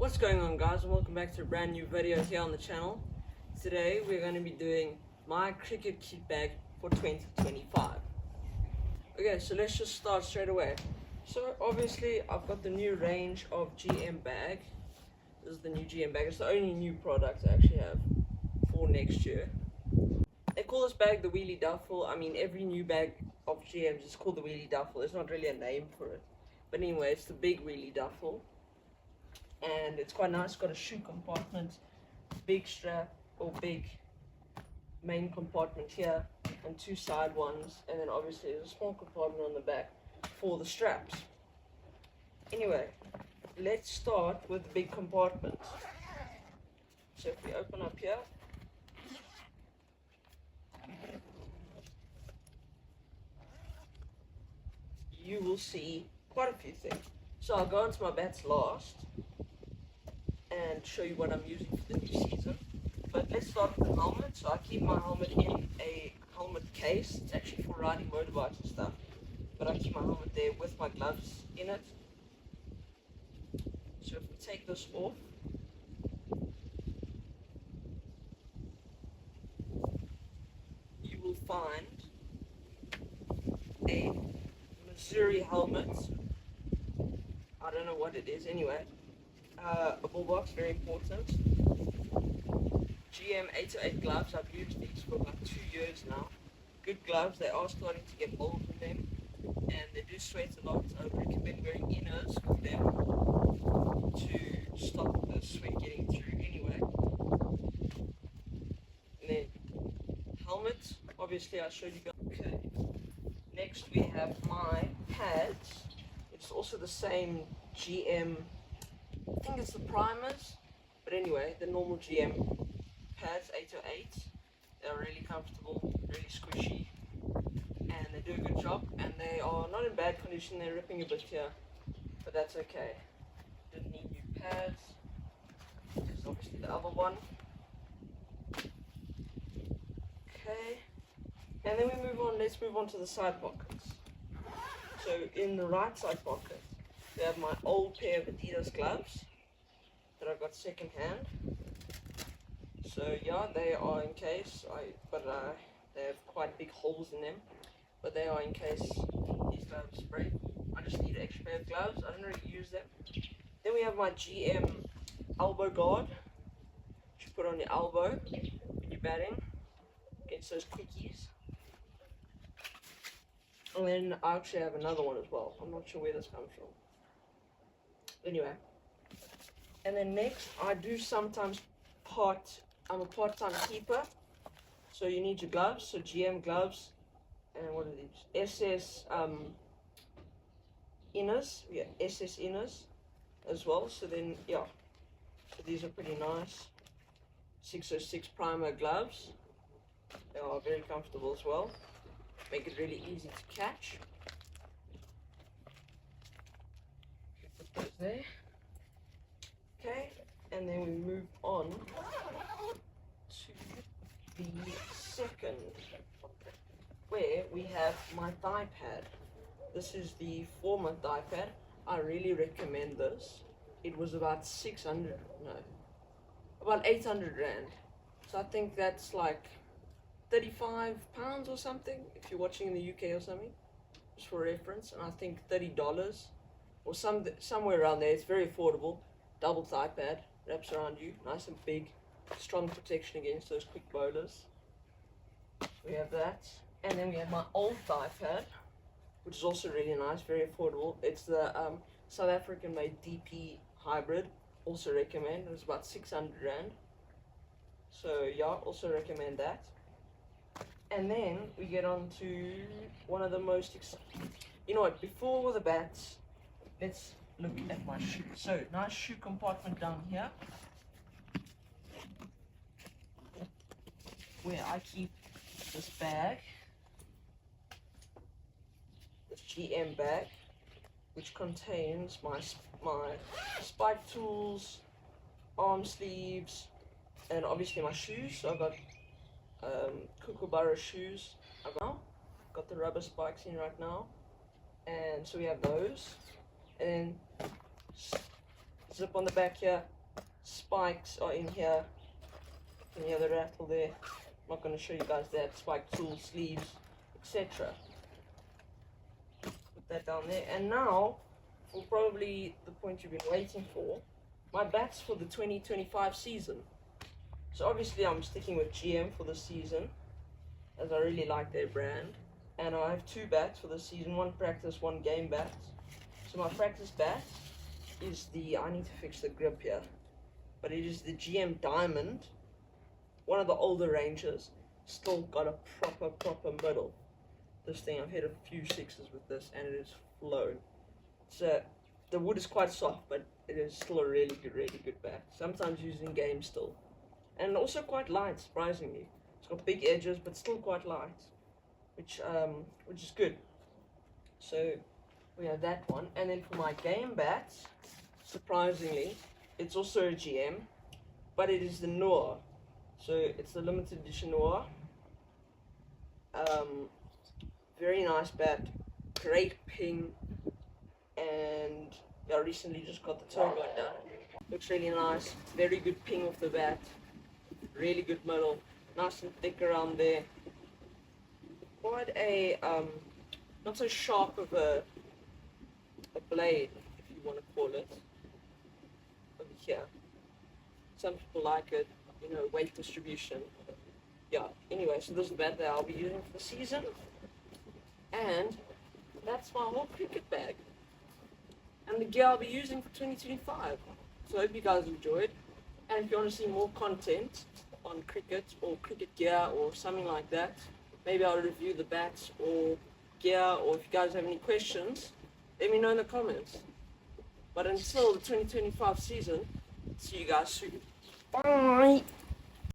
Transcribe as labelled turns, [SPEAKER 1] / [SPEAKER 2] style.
[SPEAKER 1] What's going on, guys, and welcome back to a brand new video here on the channel. Today we're going to be doing my cricket kit bag for 2025. Okay, so let's just start straight away. So obviously I've got the new range of GM bag. This is the new GM bag. It's the only new product I actually have for next year. They call this bag the wheelie duffel. I mean, every new bag of GM's is called the wheelie duffel. There's not really a name for it, but anyway, it's the big wheelie duffel. And it's quite nice. It's got a shoe compartment, big strap or big main compartment here, and two side ones, and then obviously there's a small compartment on the back for the straps. Anyway, let's start with the big compartment. So if we open up here, you will see quite a few things. So I'll go into my bats last and show you what I'm using for the new season. But let's start with the helmet. So I keep my helmet in a helmet case. It's actually for riding motorbikes and stuff, but I keep my helmet there with my gloves in it. So if we take this off, you will find a Missouri helmet. I don't know what it is anyway. A ball box, very important. GM 808 gloves. I've used these for about 2 years now. Good gloves. They are starting to get holes in them, and they do sweat a lot. I would recommend wearing inners with them to stop the sweat getting through anyway. And then helmet. Obviously, I showed you guys. Okay. Next we have my pads. It's also the same GM. I think it's the primers, but anyway, the normal GM pads, 808. They're really comfortable, really squishy, and they do a good job. And they are not in bad condition. They're ripping a bit here, but that's okay. Didn't need new pads. There's obviously the other one. Okay, and then we move on. Let's move on to the side pockets. So in the right side pocket, we have my old pair of Adidas gloves that I got second hand. So yeah, they are in case, they have quite big holes in them, but they are in case these gloves break. I just need an extra pair of gloves. I don't really use them. Then we have my GM elbow guard, which you put on your elbow when you're batting against those quickies. And then I actually have another one as well. I'm not sure where this comes from. Anyway, and then next I do sometimes I'm a part-time keeper, so you need your gloves. So GM gloves, and what are these? SS inners. Yeah, SS inners as well. So then yeah, so these are pretty nice. 606 primer gloves. They are very comfortable as well. Make it really easy to catch. Put those there. Okay, and then we move on to the second, where we have my thigh pad. This is the former thigh pad. I really recommend this. It was about 800 rand. So I think that's like 35 pounds or something if you're watching in the UK or something, just for reference. And I think $30 or somewhere around there. It's very affordable. Double thigh pad, wraps around you, nice and big, strong protection against those quick bowlers. We have that, and then we have my old thigh pad, which is also really nice, very affordable. It's the South African made DP hybrid. Also recommend. It was about 600 rand. So yeah, also recommend that. And then we get on to one of the most you know what, before the bats, let's look at my shoe. So nice shoe compartment down here, where I keep this bag, this GM bag, which contains my spike tools, arm sleeves, and obviously my shoes. So I've got Kookaburra shoes. I've got the rubber spikes in right now, and so we have those. And then zip on the back here, spikes are in here. You can hear the rattle there. I'm not going to show you guys that. Spike tools, sleeves, etc. Put that down there. And now, for probably the point you've been waiting for, my bats for the 2025 season. So obviously I'm sticking with GM for the season, as I really like their brand. And I have 2 bats for the season, 1 practice, 1 game bat. So my practice bat is I need to fix the grip here, but it is the GM Diamond, one of the older ranges. Still got a proper middle. This thing, I've hit a few 6s with this and it is flown. So the wood is quite soft, but it is still a really good bat. Sometimes used in games still. And also quite light, surprisingly. It's got big edges, but still quite light, which is good. So we have that one. And then for my game bats, surprisingly, it's also a GM, but it is the Noir. So it's the limited edition Noir. Very nice bat, great ping, and I recently just got the toe guard done. Looks really nice, very good ping off the bat, really good middle, nice and thick around there. Quite a not so sharp of a blade, if you want to call it, over here. Some people like it, you know, weight distribution. Yeah, anyway, so this is the bat that I'll be using for the season. And that's my whole cricket bag. And the gear I'll be using for 2025. So I hope you guys enjoyed. And if you want to see more content on cricket or cricket gear or something like that, maybe I'll review the bats or gear, or if you guys have any questions, let me know in the comments. But until the 2025 season, see you guys soon. Bye!